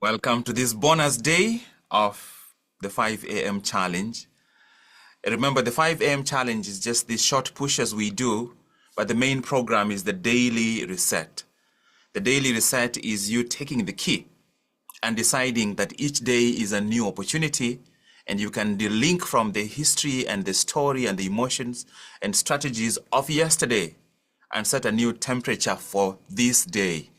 Welcome to this bonus day of the 5 a.m. challenge. Remember, the 5 a.m. challenge is just these short pushes we do, but the main program is the daily reset. The daily reset is you taking the key and deciding that each day is a new opportunity, and you can delink from the history and the story and the emotions and strategies of yesterday and set a new temperature for this day.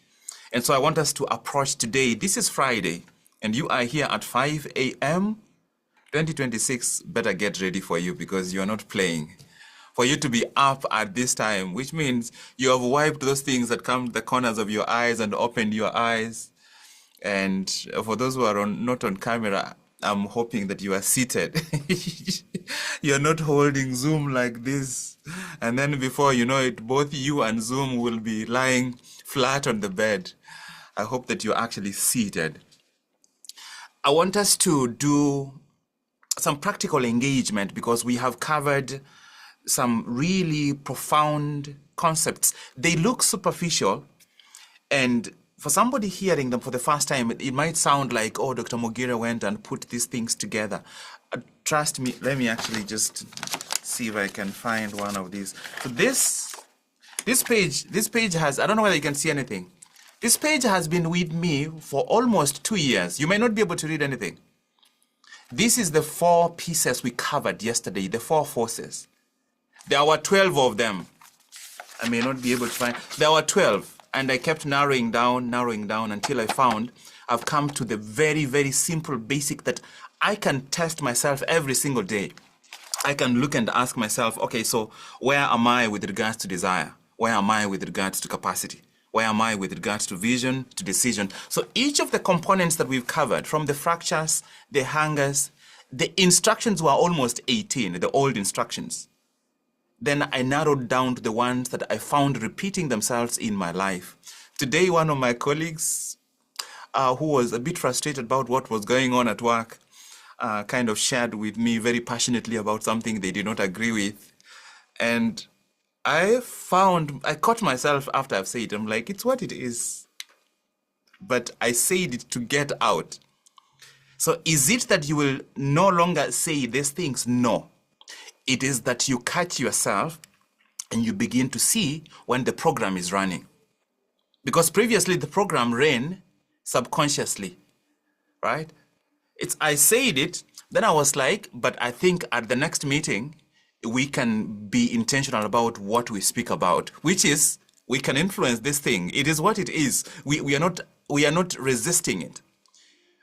And so I want us to approach today. This is Friday, and you are here at 5 a.m. 2026 better get ready for you because you are not playing. For you to be up at this time, which means you have wiped those things that come to the corners of your eyes and opened your eyes. And for those who are not on camera, I'm hoping that you are seated. You're not holding Zoom like this. And then before you know it, both you and Zoom will be lying flat on the bed. I hope that you're actually seated. I want us to do some practical engagement because we have covered some really profound concepts. They look superficial, and for somebody hearing them for the first time, it might sound like, oh, Dr. Mogire went and put these things together. Trust me, let me actually just see if I can find one of these. So this page has, I don't know whether you can see anything. This page has been with me for almost 2 years. You may not be able to read anything. This is the 4 pieces we covered yesterday, the 4 forces. There were 12 of them. I may not be able to find. There were 12, and I kept narrowing down until I found I've come to the very, very simple basic that I can test myself every single day. I can look and ask myself, okay, so where am I with regards to desire? Where am I with regards to capacity? Where am I with regards to vision, to decision? So each of the components that we've covered, from the fractures, the hangers, the instructions were almost 18, the old instructions. Then I narrowed down to the ones that I found repeating themselves in my life. Today, one of my colleagues who was a bit frustrated about what was going on at work kind of shared with me very passionately about something they did not agree with. And I caught myself after I've said it, I'm like, it's what it is. But I said it to get out. So is it that you will no longer say these things? No. It is that you catch yourself and you begin to see when the program is running. Because previously the program ran subconsciously, right? I said it, then I was like, but I think at the next meeting, we can be intentional about what we speak about, which is we can influence this thing. It is what it is. We are not resisting it.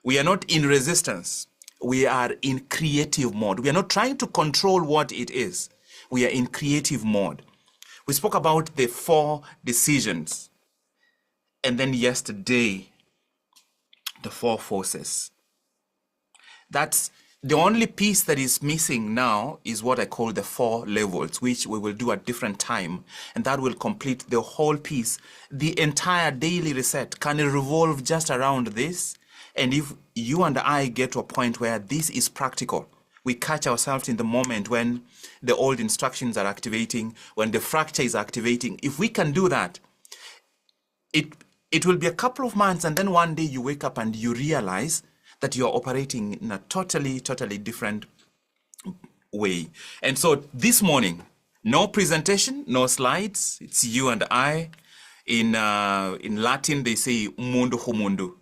We are not in resistance. We are in creative mode. We are not trying to control what it is. We are in creative mode. We spoke about the 4 decisions. And then yesterday, the 4 forces. That's the only piece that is missing now is what I call the 4 levels, which we will do at different time. And that will complete the whole piece. The entire daily reset can revolve just around this. And if you and I get to a point where this is practical, we catch ourselves in the moment when the old instructions are activating, when the fracture is activating. If we can do that, it will be a couple of months, and then one day you wake up and you realize that you're operating in a totally different way. And so this morning, no presentation, no slides. It's you and I. In Latin, they say umundu humundu.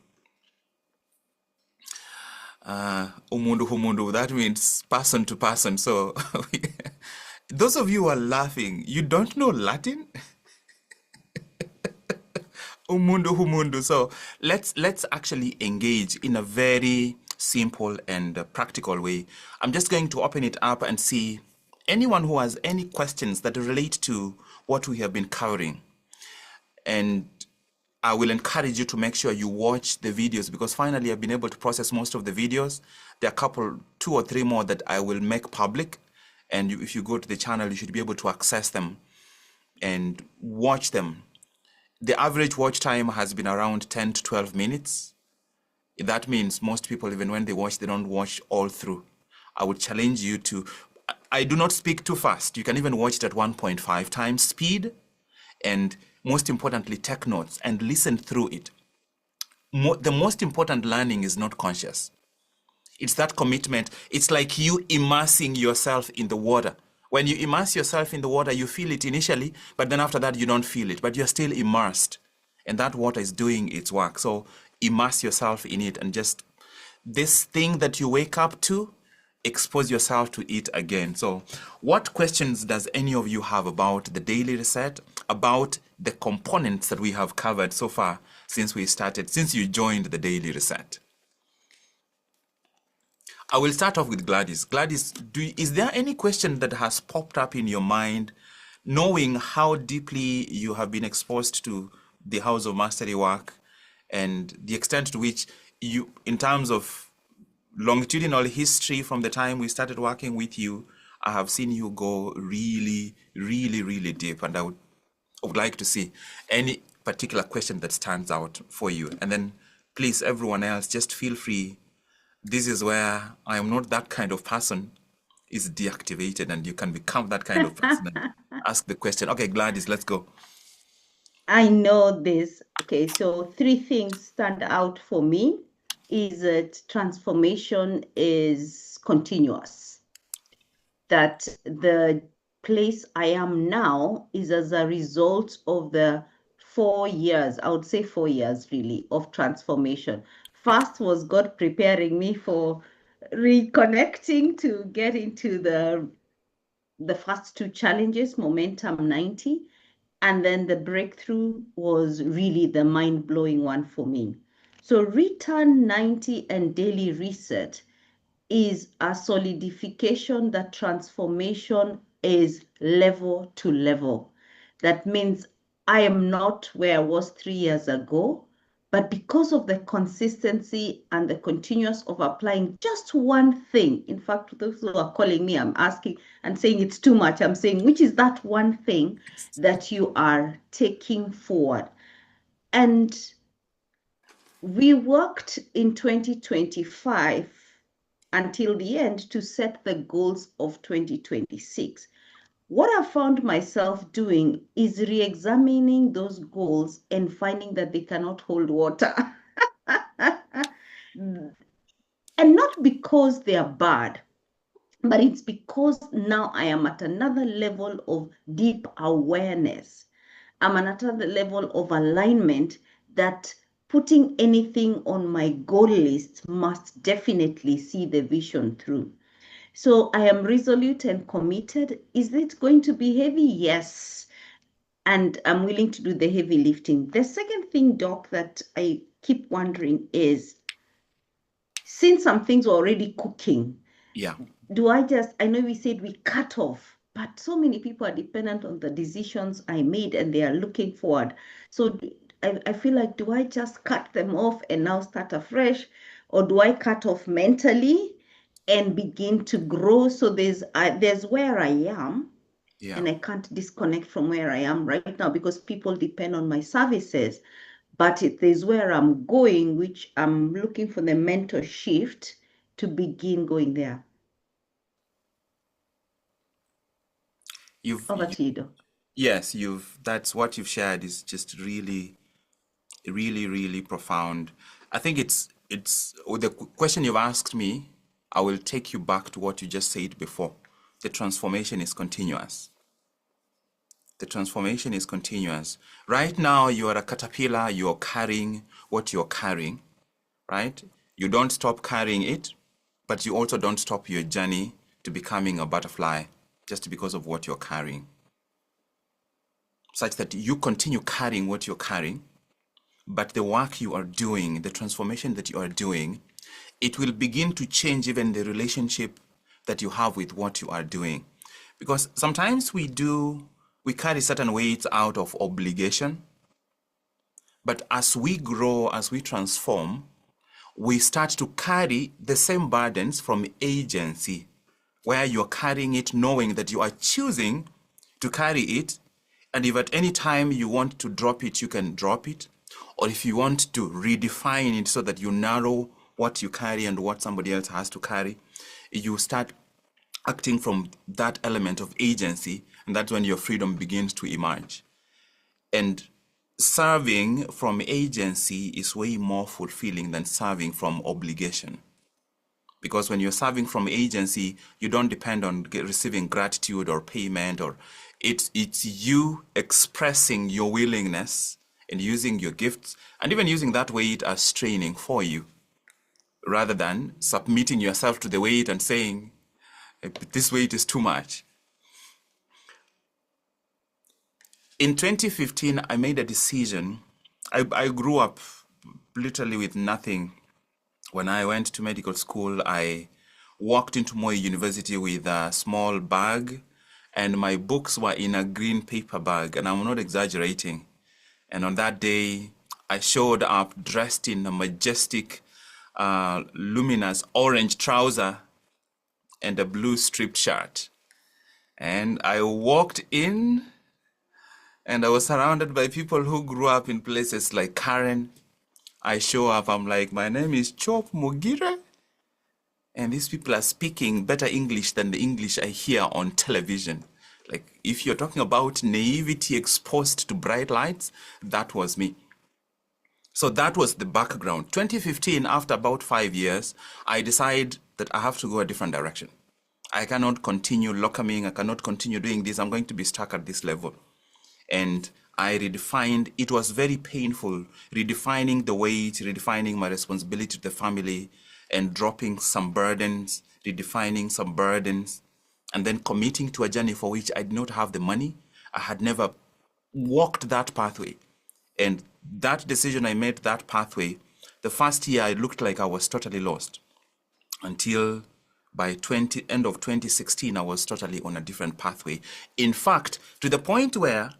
Umundu humundu, that means person to person. So those of you who are laughing, you don't know Latin? Umundu humundu. So let's actually engage in a very simple and practical way. I'm just going to open it up and see anyone who has any questions that relate to what we have been covering. And I will encourage you to make sure you watch the videos, because finally I've been able to process most of the videos. There are 2 or 3 more that I will make public. And if you go to the channel, you should be able to access them and watch them. The average watch time has been around 10 to 12 minutes. That means most people, even when they watch, they don't watch all through. I would challenge you to, I do not speak too fast. You can even watch it at 1.5 times speed. And most importantly, take notes and listen through it. the most important learning is not conscious. It's that commitment. It's like you immersing yourself in the water. When you immerse yourself in the water, you feel it initially, but then after that, you don't feel it, but you're still immersed. And that water is doing its work. So immerse yourself in it, and just this thing that you wake up to, expose yourself to it again. So what questions does any of you have about the daily reset, about the components that we have covered so far since you joined the daily reset? I will start off with Gladys. Gladys, is there any question that has popped up in your mind, knowing how deeply you have been exposed to the House of Mastery work and the extent to which you, in terms of longitudinal history from the time we started working with you, I have seen you go really, really, really deep, and I would like to see any particular question that stands out for you. And then please, everyone else, just feel free. This is where I am not that kind of person is deactivated, and you can become that kind of person and ask the question. Okay, Gladys, let's go. I know this. Okay, so 3 things stand out for me is that transformation is continuous. That the place I am now is as a result of the 4 years, I would say 4 years really, of transformation. First was God preparing me for reconnecting to get into the first 2 challenges, Momentum 90. And then the breakthrough was really the mind-blowing one for me. So Return 90 and Daily Reset is a solidification that transformation is level to level. That means I am not where I was 3 years ago, but because of the consistency and the continuous of applying just one thing, in fact, those who are calling me, I'm asking and saying it's too much. I'm saying, which is that one thing that you are taking forward? And we worked in 2025 until the end to set the goals of 2026. What I found myself doing is re-examining those goals and finding that they cannot hold water. And not because they are bad, but it's because now I am at another level of deep awareness. I'm at another level of alignment that putting anything on my goal list must definitely see the vision through. So I am resolute and committed. Is it going to be heavy? Yes. And I'm willing to do the heavy lifting. The second thing, Doc, that I keep wondering is, since some things were already cooking, Yeah. I know we said we cut off, but so many people are dependent on the decisions I made and they are looking forward. So I feel like, do I just cut them off and now start afresh? Or do I cut off mentally and begin to grow? So there's where I am, Yeah. and I can't disconnect from where I am right now because people depend on my services. But there's where I'm going, which I'm looking for the mental shift to begin going there. Over to you, Doc. Yes, that's what you've shared is just really, really, really profound. I think it's with the question you've asked me, I will take you back to what you just said before. The transformation is continuous. The transformation is continuous. Right now, you are a caterpillar, you're carrying what you're carrying, right? You don't stop carrying it, but you also don't stop your journey to becoming a butterfly just because of what you're carrying. Such that you continue carrying what you're carrying, but the work you are doing, the transformation that you are doing, it will begin to change even the relationship that you have with what you are doing. Because sometimes we carry certain weights out of obligation, but as we grow, as we transform, we start to carry the same burdens from agency, where you're carrying it knowing that you are choosing to carry it. And if at any time you want to drop it, you can drop it. Or if you want to redefine it so that you narrow what you carry and what somebody else has to carry, you start acting from that element of agency, and that's when your freedom begins to emerge. And serving from agency is way more fulfilling than serving from obligation. Because when you're serving from agency, you don't depend on receiving gratitude or payment, or it's you expressing your willingness and using your gifts, and even using that weight as training for you, rather than submitting yourself to the weight and saying, this weight is too much. In 2015, I made a decision. I grew up literally with nothing. When I went to medical school, I walked into Moi University with a small bag, and my books were in a green paper bag, and I'm not exaggerating. And on that day, I showed up dressed in a majestic, luminous orange trouser and a blue striped shirt. And I walked in, and I was surrounded by people who grew up in places like Karen. I show up, I'm like, my name is Chop Mogire. And these people are speaking better English than the English I hear on television. Like, if you're talking about naivety exposed to bright lights, that was me. So that was the background. 2015, after about 5 years, I decided that I have to go a different direction. I cannot continue locoming. I cannot continue doing this. I'm going to be stuck at this level. And I redefined, it was very painful, redefining the weight, redefining my responsibility to the family, and dropping some burdens, redefining some burdens, and then committing to a journey for which I did not have the money. I had never walked that pathway. And that decision I made, that pathway, the first year I looked like I was totally lost. Until by end of 2016, I was totally on a different pathway. In fact, to the point where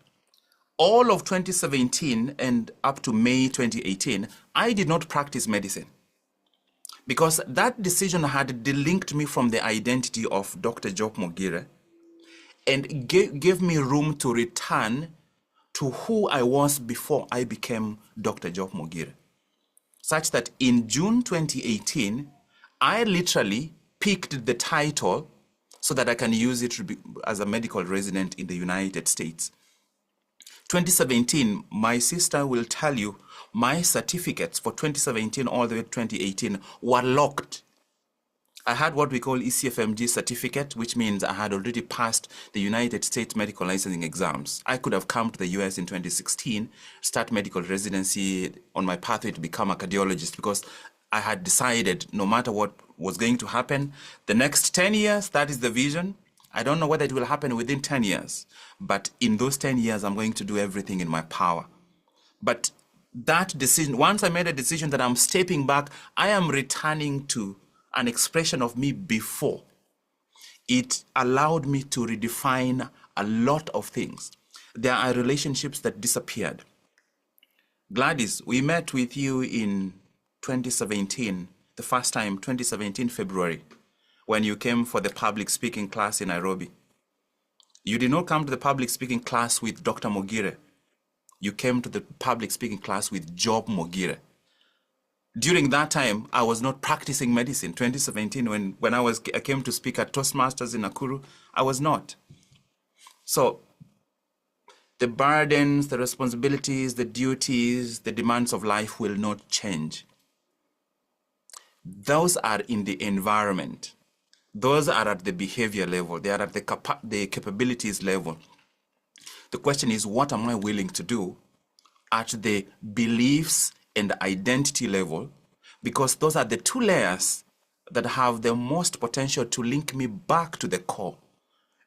all of 2017 and up to May 2018, I did not practice medicine, because that decision had delinked me from the identity of Dr. Job Mogire and gave me room to return to who I was before I became Dr. Job Mogire. Such that in June 2018, I literally picked the title so that I can use it as a medical resident in the United States. 2017, my sister will tell you, my certificates for 2017 all the way to 2018 were locked. I had what we call ECFMG certificate, which means I had already passed the United States medical licensing exams. I could have come to the US in 2016, start medical residency on my pathway to become a cardiologist, because I had decided no matter what was going to happen, the next 10 years, that is the vision. I don't know whether it will happen within 10 years, but in those 10 years, I'm going to do everything in my power. But that decision, once I made a decision that I'm stepping back, I am returning to an expression of me before. It allowed me to redefine a lot of things. There are relationships that disappeared. Gladys, we met with you in 2017, the first time, 2017 February, when you came for the public speaking class in Nairobi. You did not come to the public speaking class with Dr. Mogire. You came to the public speaking class with Job Mogire. During that time, I was not practicing medicine. 2017, when I came to speak at Toastmasters in Nakuru, I was not. So the burdens, the responsibilities, the duties, the demands of life will not change. Those are in the environment. Those are at the behavior level. They are at the capabilities level. The question is, what am I willing to do at the beliefs and identity level? Because those are the two layers that have the most potential to link me back to the core.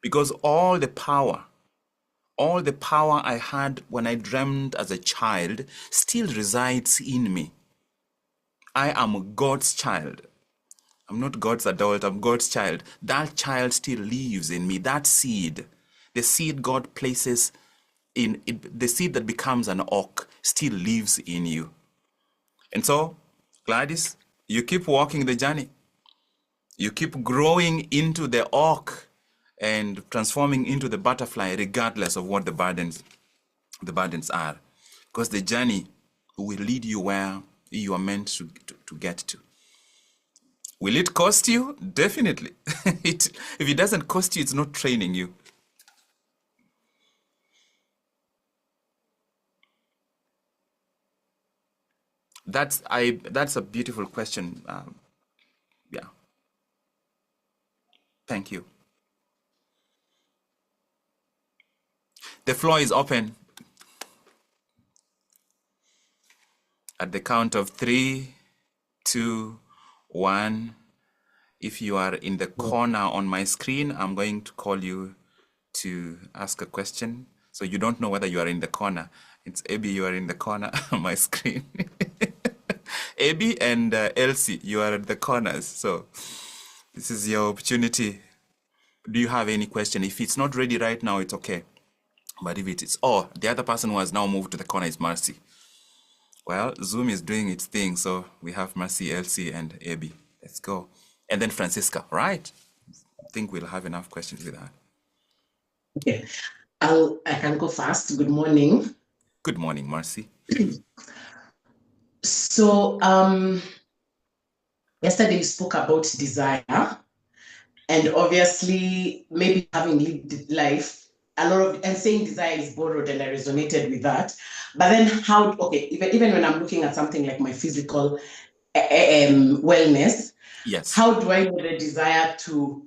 Because all the power I had when I dreamed as a child still resides in me. I am God's child. I'm not God's adult, I'm God's child. That child still lives in me. That seed, the seed God places in it, the seed that becomes an oak still lives in you. And so, Gladys, you keep walking the journey. You keep growing into the oak and transforming into the butterfly, regardless of what the burdens are. Because the journey will lead you where you are meant to get to. Will it cost you? Definitely. If it doesn't cost you, it's not training you. That's a beautiful question. Yeah. Thank you. The floor is open. At the count of 3, 2, 1. If you are in the corner on my screen, I'm going to call you to ask a question. So you don't know whether you are in the corner. It's Abby, you are in the corner on my screen. Abby and Elsie, you are at the corners. So this is your opportunity. Do you have any question? If it's not ready right now, it's okay. But if it is, the other person who has now moved to the corner is Mercy. Well, Zoom is doing its thing. So we have Mercy, Elsie, and Abby. Let's go. And then Francisca, right? I think we'll have enough questions with that. Okay, I can go fast. Good morning. Good morning, Mercy. So yesterday you spoke about desire, and obviously maybe having lived life, a lot of, and saying desire is borrowed, and I resonated with that. But then how, okay, even when I'm looking at something like my physical wellness, yes, how do I know the desire to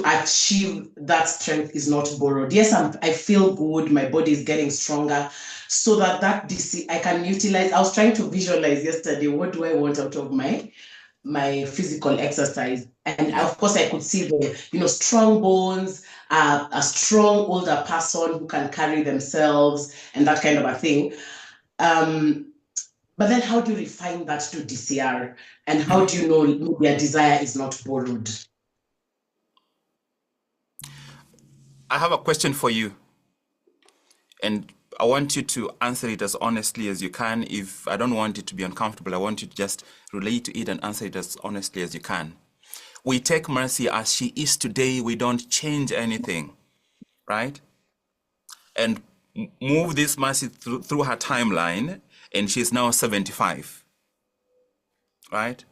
achieve that strength is not borrowed? Yes, I feel good, my body is getting stronger, so that I can utilize. I was trying to visualize yesterday, what do I want out of my physical exercise? And of course I could see the strong bones, a strong older person who can carry themselves and that kind of a thing. But then how do you refine that to DCR, and how do you know their desire is not borrowed? I have a question for you, and I want you to answer it as honestly as you can. If I don't want it to be uncomfortable, I want you to just relate to it and answer it as honestly as you can. We take Mercy as she is today. We don't change anything, right? And move this Mercy through her timeline, and she's now 75, right?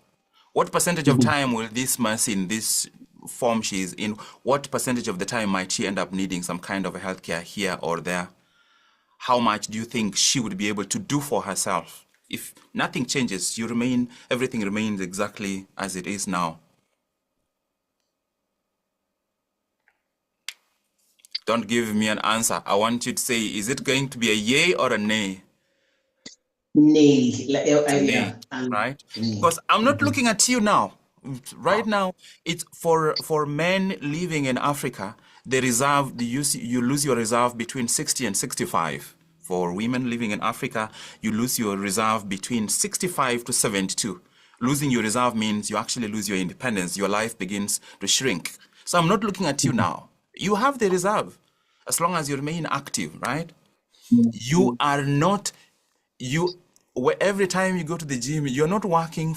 What percentage of time will this Mercy in this form she is in, what percentage of the time might she end up needing some kind of a healthcare here or there? How much do you think she would be able to do for herself? If nothing changes, everything remains exactly as it is now. Don't give me an answer. I want you to say, is it going to be a yay or a nay? Nay. Right? Because I'm not looking at you now. Right now, it's for men living in Africa, the reserve, you lose your reserve between 60 and 65. For women living in Africa, you lose your reserve between 65 to 72. Losing your reserve means you actually lose your independence. Your life begins to shrink. So I'm not looking at you now. You have the reserve as long as you remain active, right? You are not, every time you go to the gym, you're not working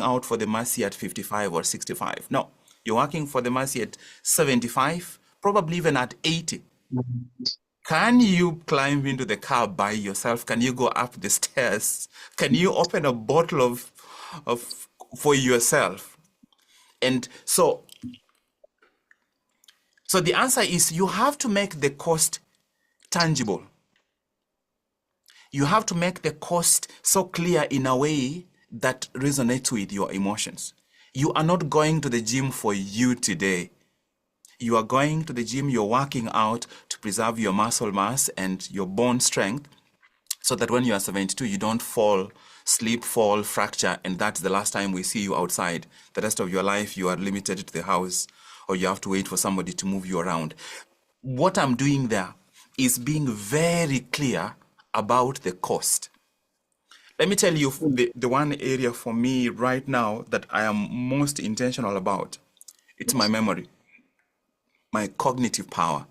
out for the Mercy at 55 or 65. No, you're working for the Mercy at 75, probably even at 80. Can you climb into the car by yourself? Can you go up the stairs? Can you open a bottle for yourself? And so the answer is you have to make the cost tangible. You have to make the cost so clear in a way that resonates with your emotions. You are not going to the gym for you today. You are going to the gym, you're working out to preserve your muscle mass and your bone strength so that when you are 72, you don't slip, fall, fracture, and that's the last time we see you outside. The rest of your life, you are limited to the house or you have to wait for somebody to move you around. What I'm doing there is being very clear about the cost. Let me tell you the one area for me right now that I am most intentional about. It's my memory, my cognitive power.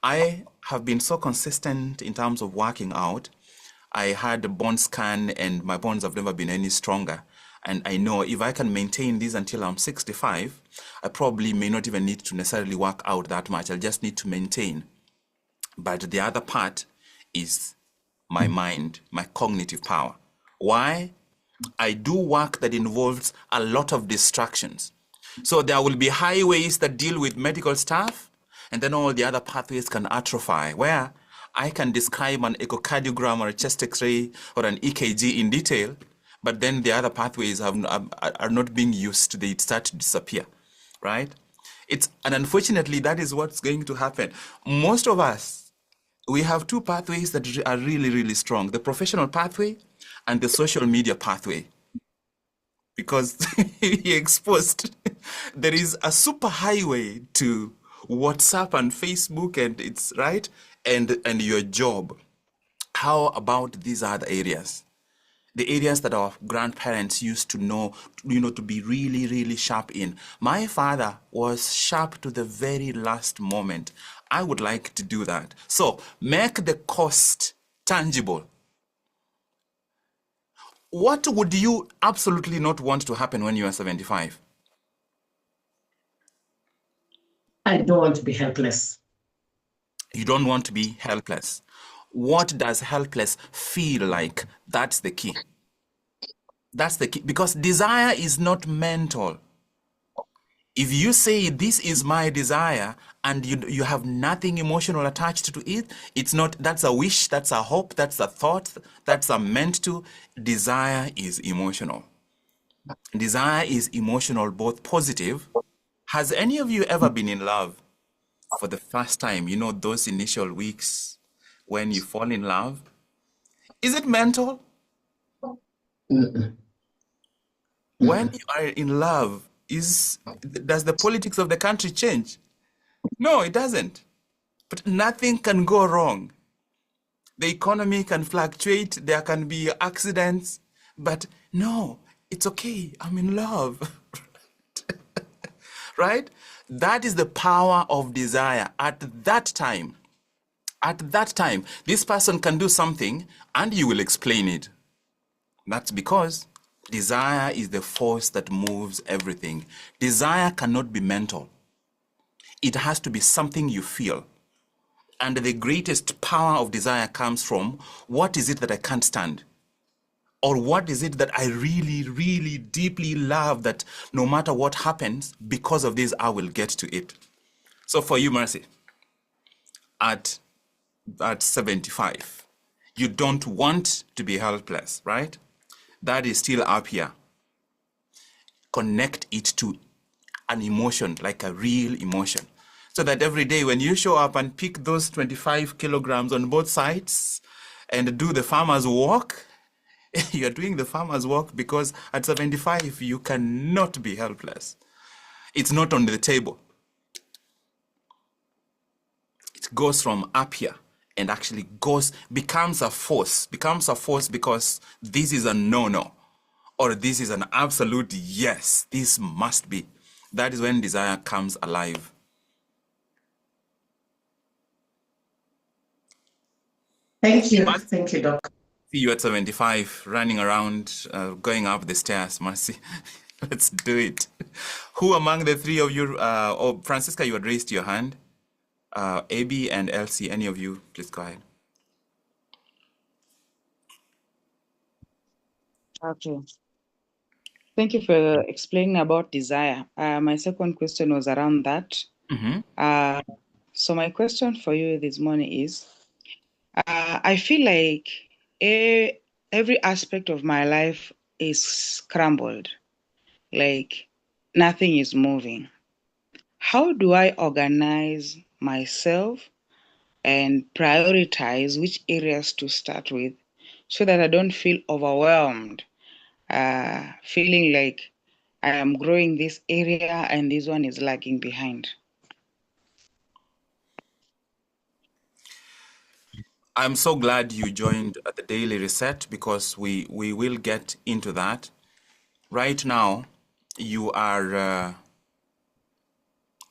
I have been so consistent in terms of working out. I had a bone scan and my bones have never been any stronger. And I know if I can maintain this until I'm 65, I probably may not even need to necessarily work out that much. I'll just need to maintain. But the other part is my mind, my cognitive power. Why? I do work that involves a lot of distractions. So there will be highways that deal with medical stuff, and then all the other pathways can atrophy, where I can describe an echocardiogram or a chest X-ray or an EKG in detail, but then the other pathways are not being used. They start to disappear, right? And unfortunately, that is what's going to happen. Most of us, we have two pathways that are really, really strong: the professional pathway and the social media pathway. Because you're exposed. There is a super highway to WhatsApp and Facebook, and it's right, and your job. How about these other areas? The areas that our grandparents used to know, to be really, really sharp in. My father was sharp to the very last moment. I would like to do that. So make the cost tangible. What would you absolutely not want to happen when you are 75? I don't want to be helpless. You don't want to be helpless. What does helpless feel like? That's the key. That's the key. Because desire is not mental. If you say this is my desire and you have nothing emotional attached to it, it's not, that's a wish, that's a hope, that's a thought, that's a meant to. Desire is emotional. Desire is emotional, both positive. Has any of you ever been in love for the first time? Those initial weeks when you fall in love. Is it mental? Mm-mm. When you are in love, does the politics of the country change? No, it doesn't. But nothing can go wrong. The economy can fluctuate, there can be accidents, but no, it's okay, I'm in love. Right? That is the power of desire. At that time, this person can do something and you will explain it. That's because desire is the force that moves everything. Desire cannot be mental. It has to be something you feel. And the greatest power of desire comes from, what is it that I can't stand? Or what is it that I really, really deeply love, that no matter what happens, because of this, I will get to it. So for you, Mercy, at 75, you don't want to be helpless, right? That is still up here. Connect it to an emotion, like a real emotion. So that every day when you show up and pick those 25 kilograms on both sides and do the farmer's walk, you're doing the farmer's walk because at 75, you cannot be helpless. It's not on the table. It goes from up here and actually becomes a force because this is a no-no, or this is an absolute yes, this must be. That is when desire comes alive. Thank you, Doc. See you at 75, running around, going up the stairs, Mercy. Let's do it. Who among the three of you, Francisca, you had raised your hand. AB and Elsie, any of you, please go ahead. Okay. Thank you for explaining about desire. My second question was around that. Mm-hmm. So my question for you this morning is, I feel like every aspect of my life is scrambled, like nothing is moving. How do I organize myself and prioritize which areas to start with so that I don't feel overwhelmed, feeling like I am growing this area and this one is lagging behind? I'm so glad you joined the Daily Reset, because we will get into that. Right now, you are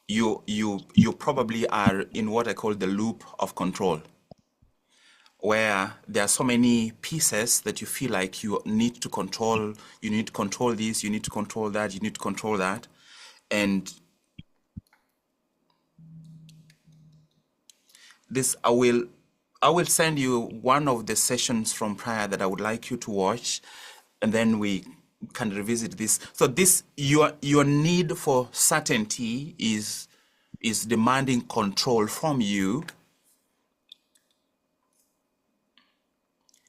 you probably are in what I call the loop of control, where there are so many pieces that you feel like you need to control. You need to control this, you need to control that, you need to control that. And this, I will send you one of the sessions from prior that I would like you to watch, and then we can revisit this. So this, your need for certainty is demanding control from you.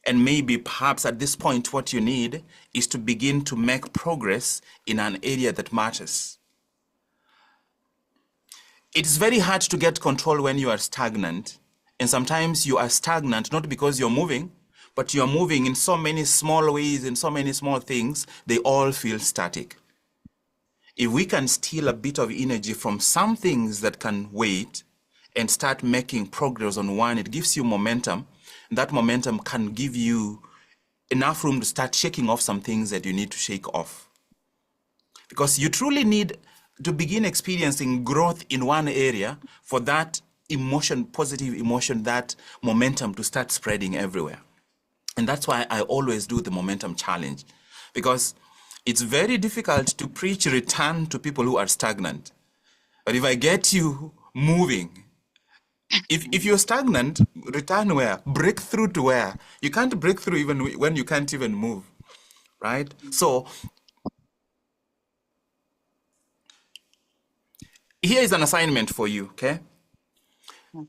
And maybe perhaps at this point, what you need is to begin to make progress in an area that matters. It's very hard to get control when you are stagnant. And sometimes you are stagnant, not because you're moving, but you're moving in so many small ways, in so many small things, they all feel static. If we can steal a bit of energy from some things that can wait and start making progress on one, it gives you momentum. That momentum can give you enough room to start shaking off some things that you need to shake off. Because you truly need to begin experiencing growth in one area for that emotion, positive emotion, that momentum to start spreading everywhere. And that's why I always do the momentum challenge, because it's very difficult to preach return to people who are stagnant. But if I get you moving, if you're stagnant, return where? Break through to where? You can't break through even when you can't even move, right? So here is an assignment for you, okay? Okay.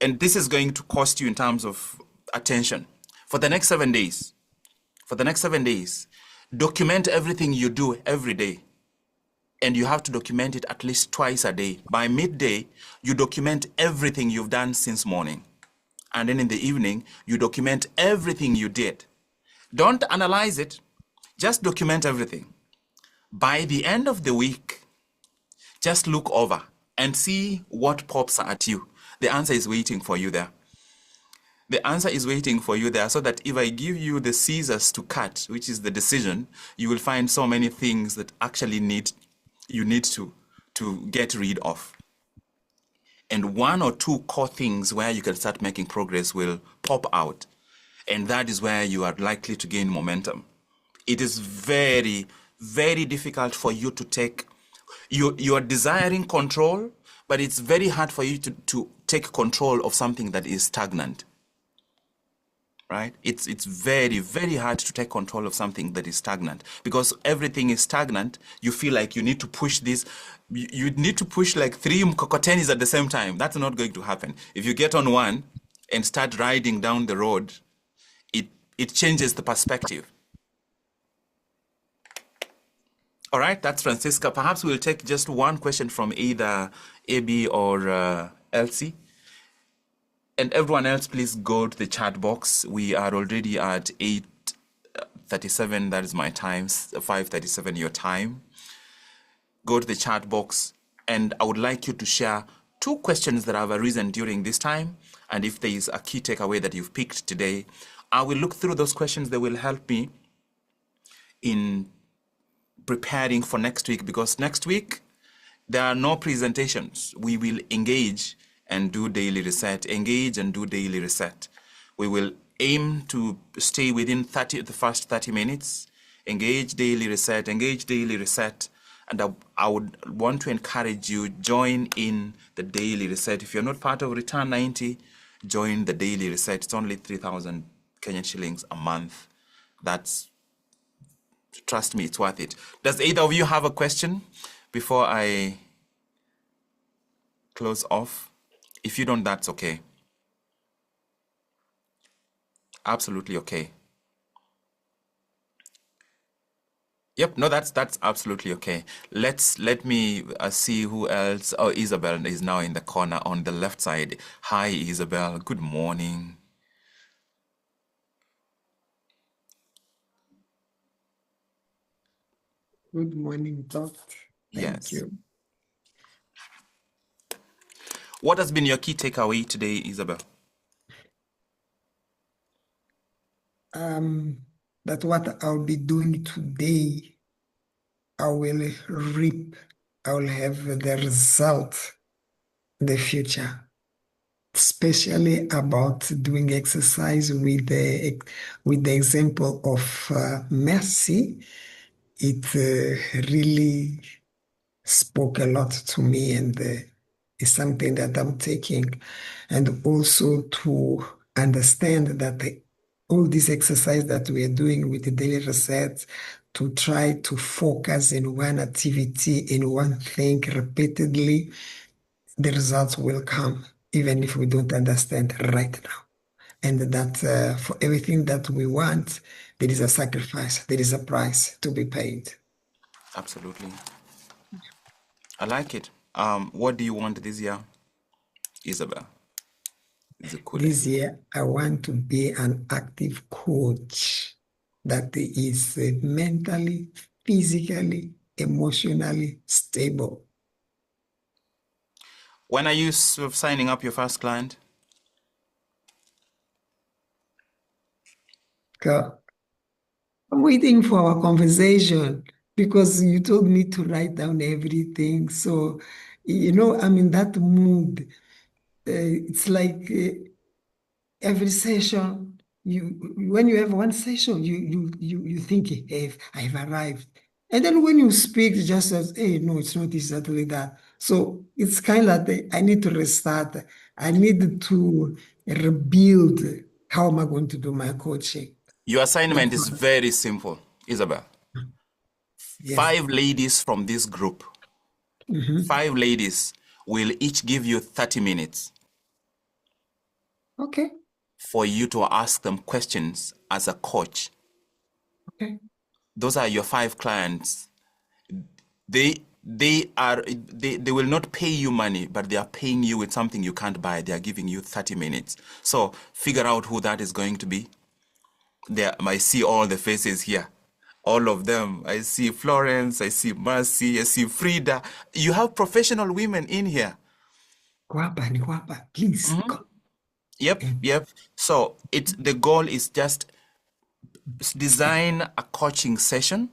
And this is going to cost you in terms of attention. For the next 7 days, document everything you do every day. And you have to document it at least twice a day. By midday, you document everything you've done since morning. And then in the evening, you document everything you did. Don't analyze it, just document everything. By the end of the week, just look over and see what pops at you. The answer is waiting for you there. The answer is waiting for you there, so that if I give you the scissors to cut, which is the decision, you will find so many things that actually you need to get rid of. And one or two core things where you can start making progress will pop out. And that is where you are likely to gain momentum. It is very, very difficult for you to take, you are desiring control, but it's very hard for you to take control of something that is stagnant. Right? It's very, very hard to take control of something that is stagnant, because everything is stagnant. You feel like you need to push this. You need to push like 3 mkokotenis at the same time. That's not going to happen. If you get on one and start riding down the road, it changes the perspective. All right, that's Francisca. Perhaps we'll take just one question from either AB or Elsie. And everyone else, please go to the chat box. We are already at 8:37. That is my time, 5:37 your time. Go to the chat box, and I would like you to share 2 questions that have arisen during this time. And if there is a key takeaway that you've picked today, I will look through those questions. They will help me in preparing for next week, because next week there are no presentations. We will engage and do daily reset, engage and do daily reset. We will aim to stay within the first 30 minutes, engage daily reset. And I would want to encourage you, join in the daily reset. If you're not part of Return 90, join the daily reset. It's only 3,000 Kenyan shillings a month. Trust me, it's worth it. Does either of you have a question before I close off? If you don't, that's okay. Absolutely okay. Yep, no, that's absolutely okay. Let me see who else. Oh, Isabel is now in the corner on the left side. Hi, Isabel. Good morning. Good morning, Doc. Thank you. What has been your key takeaway today, Isabel? That what I'll be doing today, I will reap, I will have the result in the future, especially about doing exercise with the example of mercy. It really spoke a lot to me, and is something that I'm taking. And also to understand that all this exercise that we are doing with the daily reset, to try to focus in one activity, in one thing repeatedly, the results will come, even if we don't understand right now. and that for everything that we want, there is a sacrifice, there is a price to be paid. Absolutely. I like it. What do you want this year, Isabel? Is it cool? This year, I want to be an active coach that is mentally, physically, emotionally stable. When are you signing up your first client? I'm waiting for our conversation because you told me to write down everything. So, I'm in that mood. It's like every session, when you have one session, you think, hey, I've arrived. And then when you speak, it just says, hey, no, it's not exactly that. So it's kind of I need to restart. I need to rebuild. How am I going to do my coaching? Your assignment is very simple, Isabel. Yes. 5 ladies from this group, 5 ladies will each give you 30 minutes. Okay. For you to ask them questions as a coach. Okay. Those are your 5 clients. They will not pay you money, but they are paying you with something you can't buy. They are giving you 30 minutes. So figure out who that is going to be. There, I see all the faces here. All of them. I see Florence, I see Mercy, I see Frida. You have professional women in here. Guapa, please. Yep. So the goal is just design a coaching session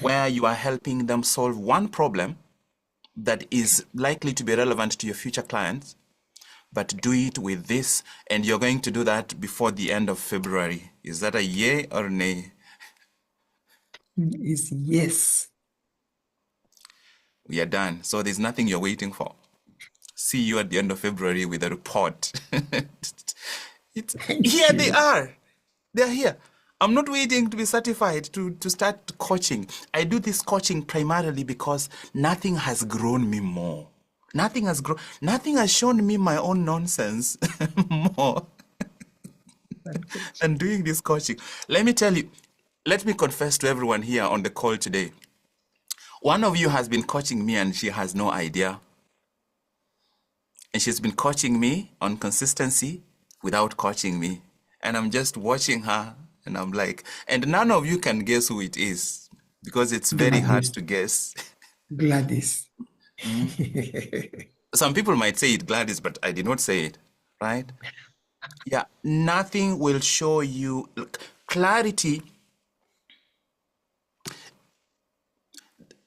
where you are helping them solve one problem that is likely to be relevant to your future clients, but do it with this, and you're going to do that before the end of February. Is that a yay or nay? Is yes. We are done. So there's nothing you're waiting for. See you at the end of February with a report. Here they are. They're here. I'm not waiting to be certified to start coaching. I do this coaching primarily because nothing has grown me more. Nothing has shown me my own nonsense more than doing this coaching. Let me confess to everyone here on the call today. One of you has been coaching me and she has no idea. And she's been coaching me on consistency without coaching me. And I'm just watching her and I'm like, and none of you can guess who it is because it's very hard to guess. Gladys. Some people might say it Gladys, but I did not say it, right? Yeah, nothing will show you clarity.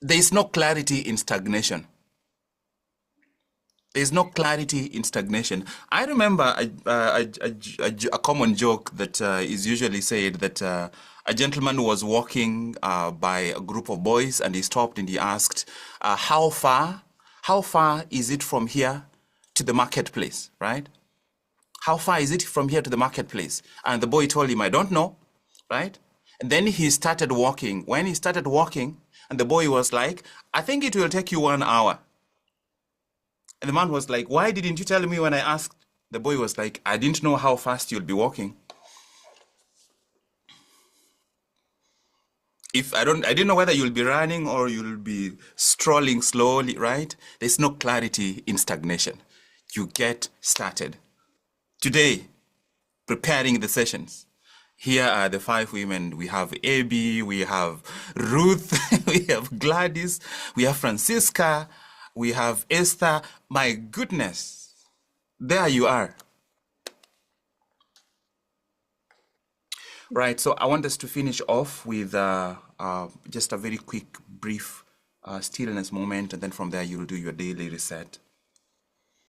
There is no clarity in stagnation. There's no clarity in stagnation. I remember a common joke that is usually said that a gentleman was walking by a group of boys and he stopped and he asked, how far is it from here to the marketplace, right? How far is it from here to the marketplace? And the boy told him, I don't know, right? And then he started walking. When he started walking, and the boy was like, I think it will take you 1 hour. And the man was like, why didn't you tell me when I asked? The boy was like, I didn't know how fast you'll be walking. I didn't know whether you'll be running or you'll be strolling slowly, right? There's no clarity in stagnation. You get started. Today, preparing the sessions. Here are the 5 women. We have Abby, we have Ruth, we have Gladys, we have Francisca, we have Esther. My goodness, there you are. Right, so I want us to finish off with just a very quick, brief stillness moment, and then from there you'll do your daily reset.